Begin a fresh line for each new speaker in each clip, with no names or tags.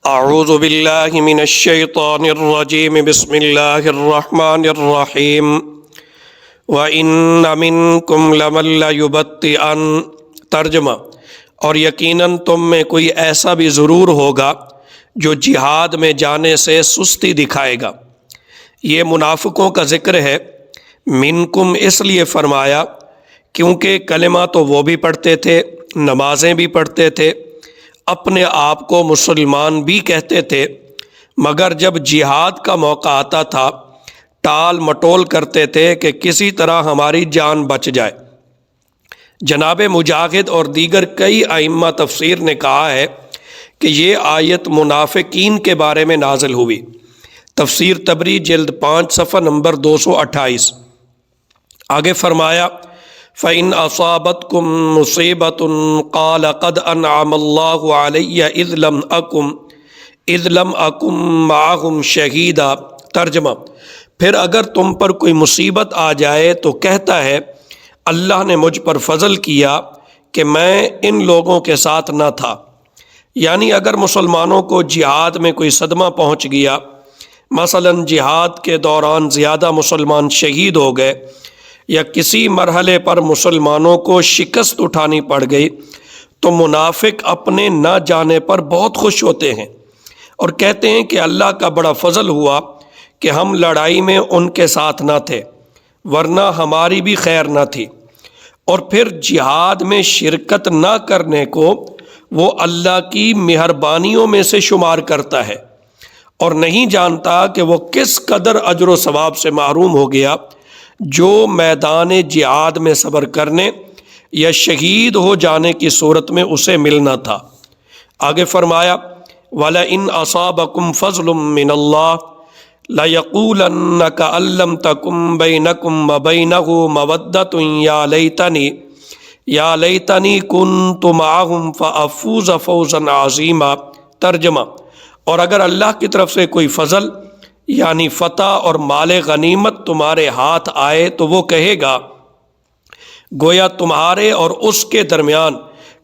اعوذ باللہ من الشیطان الرجیم بسم اللہ الرحمن الرحیم وَإِنَّ مِنْكُمْ لَمَن لَيُبَطِّئَنَّ۔ ترجمہ: اور یقیناً تم میں کوئی ایسا بھی ضرور ہوگا جو جہاد میں جانے سے سستی دکھائے گا۔ یہ منافقوں کا ذکر ہے۔ منکم اس لیے فرمایا کیونکہ کلمہ تو وہ بھی پڑھتے تھے، نمازیں بھی پڑھتے تھے، اپنے آپ کو مسلمان بھی کہتے تھے، مگر جب جہاد کا موقع آتا تھا ٹال مٹول کرتے تھے کہ کسی طرح ہماری جان بچ جائے۔ جناب مجاہد اور دیگر کئی ائمہ تفسیر نے کہا ہے کہ یہ آیت منافقین کے بارے میں نازل ہوئی۔ تفسیر طبری جلد 5 صفحہ نمبر 228۔ آگے فرمایا فَإِنْ أَصَابَتْكُمْ مُصِيبَةٌ قَالَ قَدْ أَنْعَمَ اللَّهُ عَلَيَّ إِذْ لَمْ أَكُنْ مَعَهُمْ شَهِيدًا۔ ترجمہ: پھر اگر تم پر کوئی مصیبت آ جائے تو کہتا ہے اللہ نے مجھ پر فضل کیا کہ میں ان لوگوں کے ساتھ نہ تھا۔ یعنی اگر مسلمانوں کو جہاد میں کوئی صدمہ پہنچ گیا، مثلا جہاد کے دوران زیادہ مسلمان شہید ہو گئے یا کسی مرحلے پر مسلمانوں کو شکست اٹھانی پڑ گئی، تو منافق اپنے نہ جانے پر بہت خوش ہوتے ہیں اور کہتے ہیں کہ اللہ کا بڑا فضل ہوا کہ ہم لڑائی میں ان کے ساتھ نہ تھے، ورنہ ہماری بھی خیر نہ تھی۔ اور پھر جہاد میں شرکت نہ کرنے کو وہ اللہ کی مہربانیوں میں سے شمار کرتا ہے اور نہیں جانتا کہ وہ کس قدر اجر و ثواب سے محروم ہو گیا جو میدان جہاد میں صبر کرنے یا شہید ہو جانے کی صورت میں اسے ملنا تھا۔ آگے فرمایا وَلَئِنْ أَصَابَكُمْ فَضْلٌ مِّنَ اللَّهِ لَيَقُولَنَّ كَأَن لَّمْ تَكُن بَيْنَكُمْ وَبَيْنَهُ مَوَدَّةٌ یا لیتنی کنت معہم فافوز فوزا عظیما۔ ترجمہ: اور اگر اللہ کی طرف سے کوئی فضل یعنی فتح اور مال غنیمت تمہارے ہاتھ آئے تو وہ کہے گا گویا تمہارے اور اس کے درمیان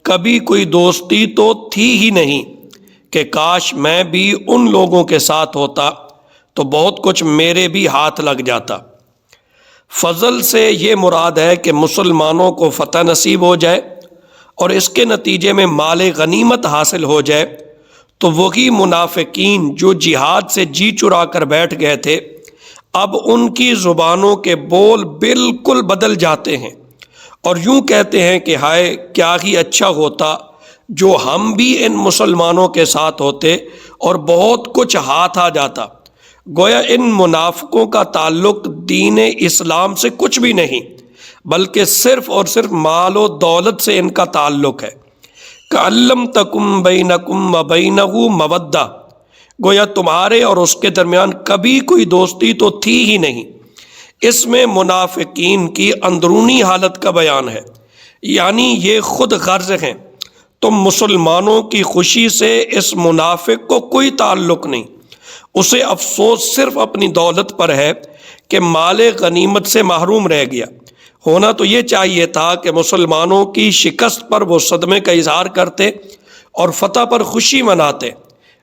کبھی کوئی دوستی تو تھی ہی نہیں کہ کاش میں بھی ان لوگوں کے ساتھ ہوتا تو بہت کچھ میرے بھی ہاتھ لگ جاتا۔ فضل سے یہ مراد ہے کہ مسلمانوں کو فتح نصیب ہو جائے اور اس کے نتیجے میں مال غنیمت حاصل ہو جائے، تو وہی منافقین جو جہاد سے جی چرا کر بیٹھ گئے تھے اب ان کی زبانوں کے بول بالکل بدل جاتے ہیں اور یوں کہتے ہیں کہ ہائے کیا ہی اچھا ہوتا جو ہم بھی ان مسلمانوں کے ساتھ ہوتے اور بہت کچھ ہاتھ آ جاتا۔ گویا ان منافقوں کا تعلق دین اسلام سے کچھ بھی نہیں بلکہ صرف اور صرف مال و دولت سے ان کا تعلق ہے۔ کَأَن لَّمْ تَكُن بَيْنَكُمْ وَبَيْنَهُ مَوَدَّةٌ، گویا تمہارے اور اس کے درمیان کبھی کوئی دوستی تو تھی ہی نہیں۔ اس میں منافقین کی اندرونی حالت کا بیان ہے، یعنی یہ خود غرض ہیں۔ تم مسلمانوں کی خوشی سے اس منافق کو کوئی تعلق نہیں، اسے افسوس صرف اپنی دولت پر ہے کہ مال غنیمت سے محروم رہ گیا۔ ہونا تو یہ چاہیے تھا کہ مسلمانوں کی شکست پر وہ صدمے کا اظہار کرتے اور فتح پر خوشی مناتے،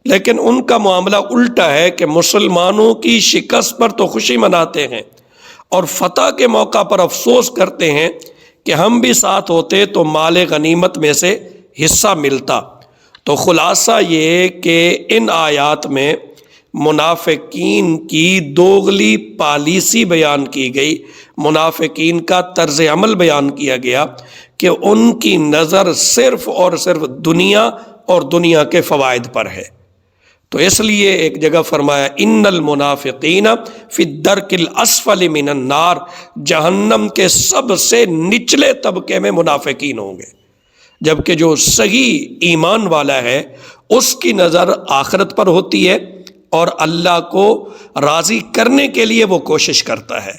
لیکن ان کا معاملہ الٹا ہے کہ مسلمانوں کی شکست پر تو خوشی مناتے ہیں اور فتح کے موقع پر افسوس کرتے ہیں کہ ہم بھی ساتھ ہوتے تو مال غنیمت میں سے حصہ ملتا۔ تو خلاصہ یہ کہ ان آیات میں منافقین کی دوغلی پالیسی بیان کی گئی، منافقین کا طرز عمل بیان کیا گیا کہ ان کی نظر صرف اور صرف دنیا اور دنیا کے فوائد پر ہے۔ تو اس لیے ایک جگہ فرمایا ان المنافقین فی الدرک الاسفل من النار، جہنم کے سب سے نچلے طبقے میں منافقین ہوں گے، جبکہ جو صحیح ایمان والا ہے اس کی نظر آخرت پر ہوتی ہے اور اللہ کو راضی کرنے کے لیے وہ کوشش کرتا ہے۔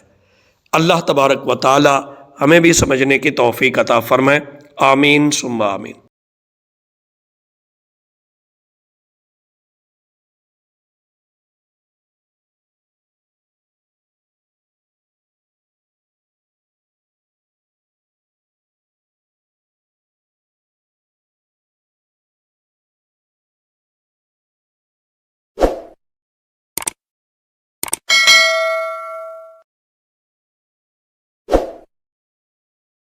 اللہ تبارک و تعالی ہمیں بھی سمجھنے کی توفیق عطا فرمائے، آمین ثم آمین۔